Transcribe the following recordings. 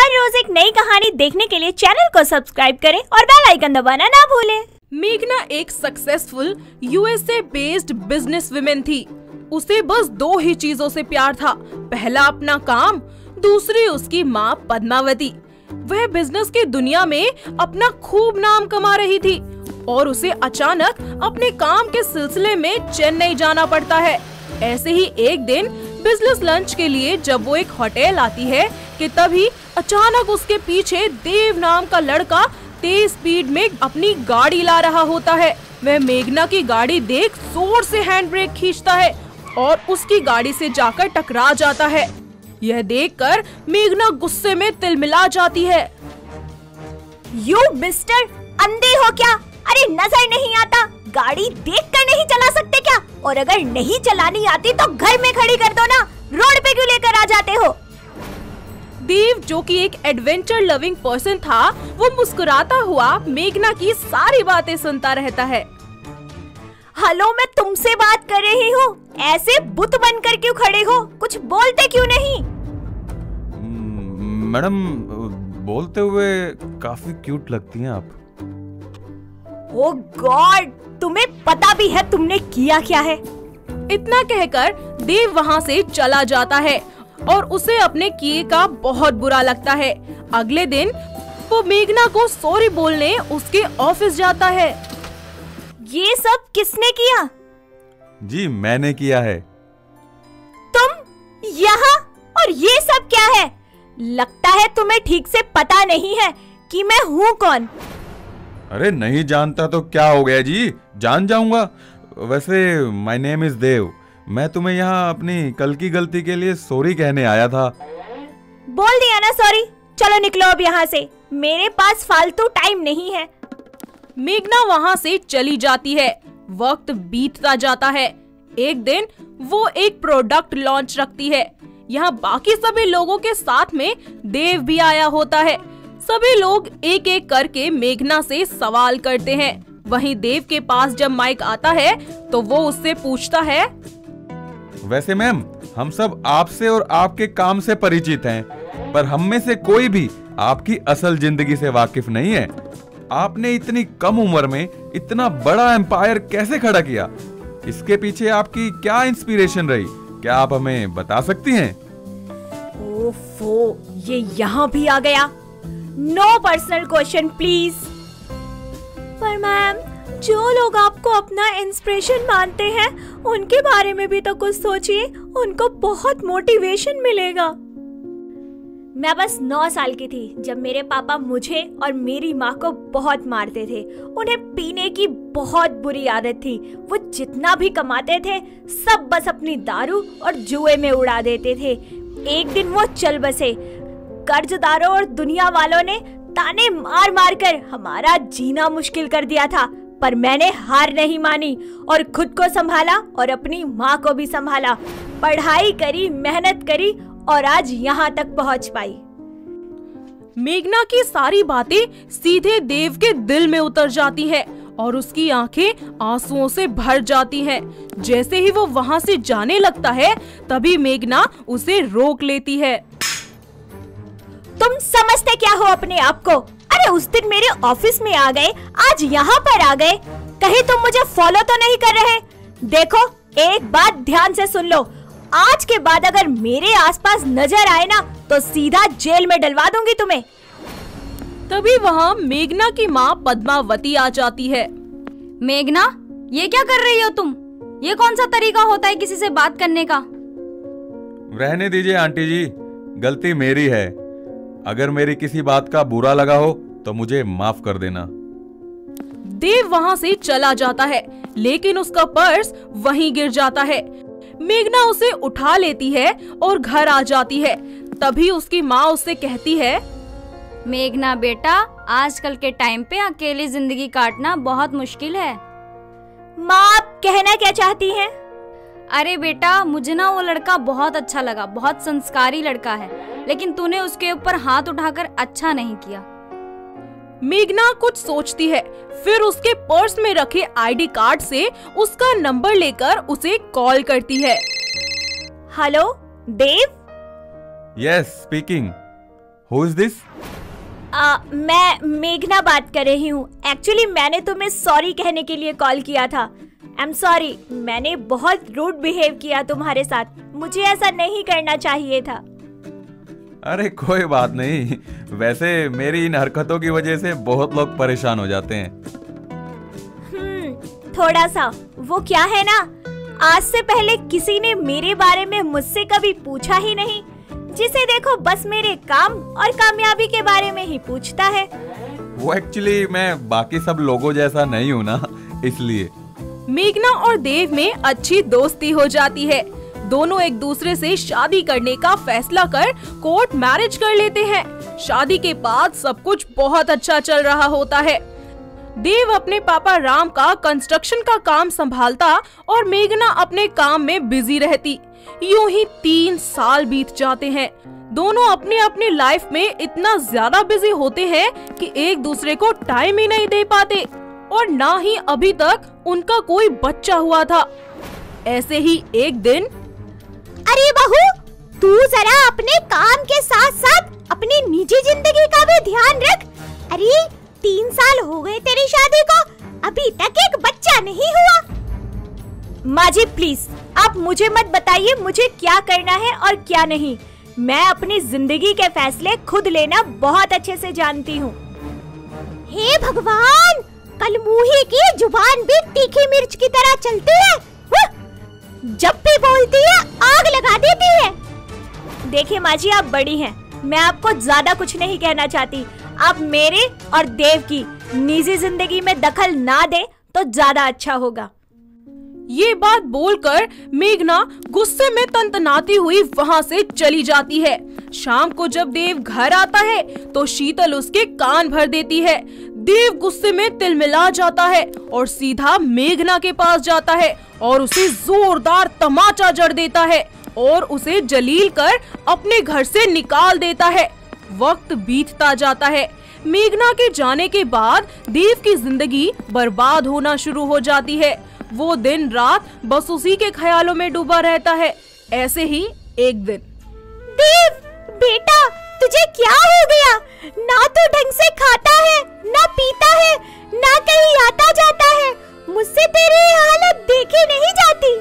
हर रोज एक नई कहानी देखने के लिए चैनल को सब्सक्राइब करें और बेल आइकन दबाना ना भूलें। मेघना एक successful USA based business women थी। उसे बस दो ही चीजों से प्यार था, पहला अपना काम, दूसरी उसकी माँ पद्मावती। वह बिजनेस की दुनिया में अपना खूब नाम कमा रही थी और उसे अचानक अपने काम के सिलसिले में चेन्नई जाना पड़ता है। ऐसे ही एक दिन बिजनेस लंच के लिए जब वो एक होटल आती है कि तभी अचानक उसके पीछे देव नाम का लड़का तेज स्पीड में अपनी गाड़ी ला रहा होता है। वह मेघना की गाड़ी देख जोर से हैंड ब्रेक खींचता है और उसकी गाड़ी से जाकर टकरा जाता है। यह देखकर मेघना गुस्से में तिलमिला जाती है। यू मिस्टर, अंधे हो क्या? अरे नजर नहीं आता? गाड़ी देखकर नहीं चला सकते क्या? और अगर नहीं चलानी आती तो घर में खड़ी कर दो ना, रोड पे क्यों लेकर आ जाते हो? देव, जो कि एक एडवेंचर लविंग पर्सन था, वो मुस्कुराता हुआ मेघना की सारी बातें सुनता रहता है। हेलो, मैं तुमसे बात कर रही हूँ, ऐसे बुत बनकर क्यों खड़े हो? कुछ बोलते क्यों नहीं? मैडम, बोलते हुए काफी क्यूट लगती हैं आप। ओह गॉड, तुम्हें पता भी है तुमने किया क्या है? इतना कहकर देव वहाँ से चला जाता है और उसे अपने किए का बहुत बुरा लगता है। अगले दिन वो मेघना को सॉरी बोलने उसके ऑफिस जाता है। ये सब किसने किया? जी, मैंने किया है। तुम यहाँ? और ये सब क्या है? लगता है तुम्हें ठीक से पता नहीं है कि मैं हूँ कौन। अरे नहीं जानता तो क्या हो गया जी, जान जाऊंगा। वैसे माय नेम इज देव। मैं तुम्हें यहाँ अपनी कल की गलती के लिए सॉरी कहने आया था। बोल दिया ना सॉरी, चलो निकलो अब यहाँ से, मेरे पास फालतू टाइम नहीं है। मेघना वहाँ से चली जाती है। वक्त बीतता जाता है। एक दिन वो एक प्रोडक्ट लॉन्च रखती है। यहाँ बाकी सभी लोगों के साथ में देव भी आया होता है। सभी लोग एक एक करके मेघना से सवाल करते हैं। वहीं देव के पास जब माइक आता है तो वो उससे पूछता है, वैसे मैम, हम सब आपसे और आपके काम से परिचित हैं, पर हम में से कोई भी आपकी असल जिंदगी से वाकिफ नहीं है। आपने इतनी कम उम्र में इतना बड़ा एम्पायर कैसे खड़ा किया? इसके पीछे आपकी क्या इंस्पिरेशन रही? क्या आप हमें बता सकती हैं? ओफो, ये यहाँ भी आ गया। No personal question please. पर मैम, जो लोग आपको अपना इंस्पिरेशन मानते हैं उनके बारे में भी तो कुछ सोचिए, उनको बहुत मोटिवेशन मिलेगा। मैं बस 9 साल की थी जब मेरे पापा मुझे और मेरी माँ को बहुत मारते थे। उन्हें पीने की बहुत बुरी आदत थी। वो जितना भी कमाते थे सब बस अपनी दारू और जुए में उड़ा देते थे। एक दिन वो चल बसे। कर्जदारों और दुनिया वालों ने ताने मार मार कर हमारा जीना मुश्किल कर दिया था, पर मैंने हार नहीं मानी और खुद को संभाला और अपनी माँ को भी संभाला। पढ़ाई करी, मेहनत करी और आज यहाँ तक पहुँच पाई। मेघना की सारी बातें सीधे देव के दिल में उतर जाती हैं और उसकी आंखें आंसुओं से भर जाती हैं। जैसे ही वो वहाँ से जाने लगता है तभी मेघना उसे रोक लेती है। तुम समझते क्या हो अपने आप को? अरे उस दिन मेरे ऑफिस में आ गए, आज यहाँ पर आ गए। कहीं तुम मुझे फॉलो तो नहीं कर रहे? देखो, एक बात ध्यान से सुन लो, आज के बाद अगर मेरे आसपास नजर आए ना तो सीधा जेल में डलवा दूंगी तुम्हें। तभी वहाँ मेघना की माँ पद्मावती आ जाती है। मेघना, ये क्या कर रही हो तुम? ये कौन सा तरीका होता है किसी से बात करने का? रहने दीजिए आंटी जी, गलती मेरी है। अगर मेरी किसी बात का बुरा लगा हो तो मुझे माफ कर देना। देव वहाँ से चला जाता है, लेकिन उसका पर्स वहीं गिर जाता है। मेघना उसे उठा लेती है और घर आ जाती है। तभी उसकी माँ उससे कहती है, मेघना बेटा, आजकल के टाइम पे अकेली जिंदगी काटना बहुत मुश्किल है। माँ, आप कहना क्या चाहती हैं? अरे बेटा, मुझे ना वो लड़का बहुत अच्छा लगा, बहुत संस्कारी लड़का है, लेकिन तूने उसके ऊपर हाथ उठाकर अच्छा नहीं किया। मेघना कुछ सोचती है, फिर उसके पर्स में रखे आईडी कार्ड से उसका नंबर लेकर उसे कॉल करती है। Hello Dev? Yes, speaking. Who is this? मैं मेघना बात कर रही हूँ। एक्चुअली मैंने तुम्हें सॉरी कहने के लिए कॉल किया था। आई एम सॉरी, मैंने बहुत रूड बिहेव किया तुम्हारे साथ। मुझे ऐसा नहीं करना चाहिए था। अरे कोई बात नहीं, वैसे मेरी इन हरकतों की वजह से बहुत लोग परेशान हो जाते हैं। थोड़ा सा। वो क्या है ना, आज से पहले किसी ने मेरे बारे में मुझसे कभी पूछा ही नहीं। जिसे देखो बस मेरे काम और कामयाबी के बारे में ही पूछता है। वो एक्चुअली मैं बाकी सब लोगों जैसा नहीं हूँ ना, इसलिए। मेघना और देव में अच्छी दोस्ती हो जाती है। दोनों एक दूसरे से शादी करने का फैसला कर कोर्ट मैरिज कर लेते हैं। शादी के बाद सब कुछ बहुत अच्छा चल रहा होता है। देव अपने पापा राम का कंस्ट्रक्शन का काम संभालता और मेघना अपने काम में बिजी रहती। यूं ही 3 साल बीत जाते हैं। दोनों अपनी अपनी लाइफ में इतना ज्यादा बिजी होते हैं कि एक दूसरे को टाइम ही नहीं दे पाते और ना ही अभी तक उनका कोई बच्चा हुआ था। ऐसे ही एक दिन, अरे बहू, तू जरा अपने काम के साथ साथ अपनी निजी जिंदगी का भी ध्यान रख। अरे 3 साल हो गए तेरी शादी को, अभी तक एक बच्चा नहीं हुआ। माँ जी प्लीज, आप मुझे मत बताइए मुझे क्या करना है और क्या नहीं। मैं अपनी जिंदगी के फैसले खुद लेना बहुत अच्छे से जानती हूँ। हे भगवान, कलमुही की जुबान भी तीखी मिर्च की तरह चलती है। जब भी बोलती है आग लगा देती है। देखिए माँ जी, आप बड़ी हैं, मैं आपको ज्यादा कुछ नहीं कहना चाहती। आप मेरे और देव की निजी जिंदगी में दखल ना दे तो ज्यादा अच्छा होगा। ये बात बोलकर मेघना गुस्से में तनतनाती हुई वहाँ से चली जाती है। शाम को जब देव घर आता है तो शीतल उसके कान भर देती है। देव गुस्से में तिलमिला जाता है और सीधा मेघना के पास जाता है और उसे जोरदार तमाचा जड़ देता है और उसे जलील कर अपने घर से निकाल देता है। वक्त बीतता जाता है। मेघना के जाने के बाद देव की जिंदगी बर्बाद होना शुरू हो जाती है। वो दिन रात बस उसी के ख्यालों में डूबा रहता है। ऐसे ही एक दिन, देव बेटा, तुझे क्या हो गया? ना तो ढंग से खाता है, ना पीता है, ना कहीं आता जाता है। मुझसे तेरी हालत देखी नहीं जाती।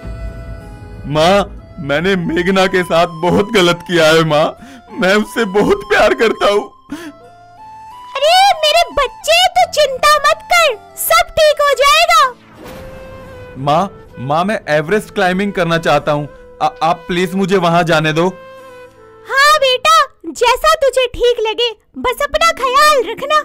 माँ, मैंने मेघना के साथ बहुत गलत किया है माँ। मैं उससे बहुत प्यार करता हूँ। अरे मेरे बच्चे, तू चिंता मत कर, सब ठीक हो जाएगा। माँ, मैं एवरेस्ट क्लाइंबिंग करना चाहता हूँ। आप प्लीज मुझे वहाँ जाने दो। हाँ बेटा, जैसा तुझे ठीक लगे, बस अपना ख्याल रखना।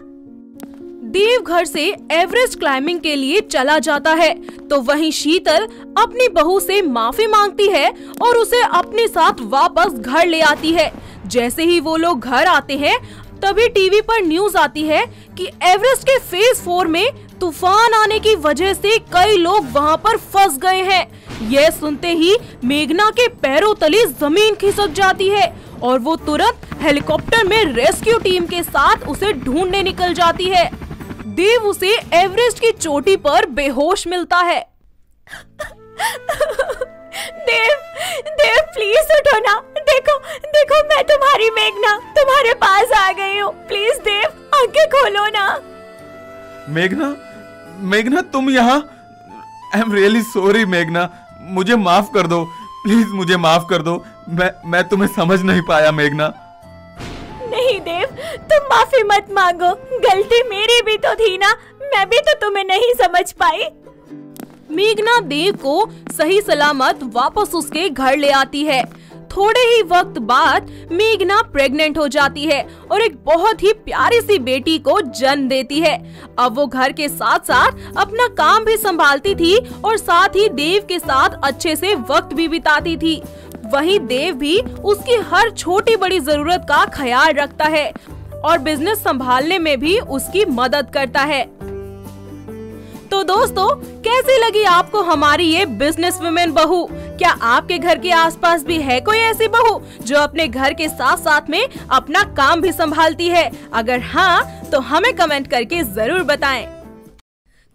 देव घर से एवरेस्ट क्लाइंबिंग के लिए चला जाता है तो वहीं शीतल अपनी बहू से माफी मांगती है और उसे अपने साथ वापस घर ले आती है। जैसे ही वो लोग घर आते हैं तभी टीवी पर न्यूज आती है कि एवरेस्ट के फेज 4 में तूफान आने की वजह से कई लोग वहां पर फंस गए हैं। यह सुनते ही मेघना के पैरों तले जमीन खिसक जाती है और वो तुरंत हेलीकॉप्टर में रेस्क्यू टीम के साथ उसे ढूंढने निकल जाती है। देव उसे एवरेस्ट की चोटी पर बेहोश मिलता है। देव प्लीज उठो ना। देखो देखो, मैं तुम्हारी मेघना तुम्हारे पास आ गई हूँ। प्लीज देव, आंखें खोलो ना। मेघना तुम यहाँ? आई एम रियली सॉरी मेघना, मुझे माफ कर दो। प्लीज मुझे माफ कर दो। मैं तुम्हें समझ नहीं पाया मेघना। नहीं देव, तुम माफी मत मांगो। गलती मेरी भी तो थी ना, मैं भी तो तुम्हें नहीं समझ पाई। मेघना देव को सही सलामत वापस उसके घर ले आती है। थोड़े ही वक्त बाद मेघना प्रेग्नेंट हो जाती है और एक बहुत ही प्यारी सी बेटी को जन्म देती है। अब वो घर के साथ साथ अपना काम भी संभालती थी और साथ ही देव के साथ अच्छे से वक्त भी बिताती थी। वहीं देव भी उसकी हर छोटी बड़ी जरूरत का ख्याल रखता है और बिजनेस संभालने में भी उसकी मदद करता है। तो दोस्तों, कैसी लगी आपको हमारी ये बिजनेस वुमेन बहू? क्या आपके घर के आसपास भी है कोई ऐसी बहू जो अपने घर के साथ साथ में अपना काम भी संभालती है? अगर हाँ, तो हमें कमेंट करके जरूर बताएं।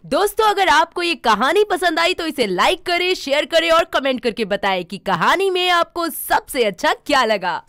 दोस्तों, अगर आपको ये कहानी पसंद आई तो इसे लाइक करें, शेयर करें और कमेंट करके बताएं कि कहानी में आपको सबसे अच्छा क्या लगा।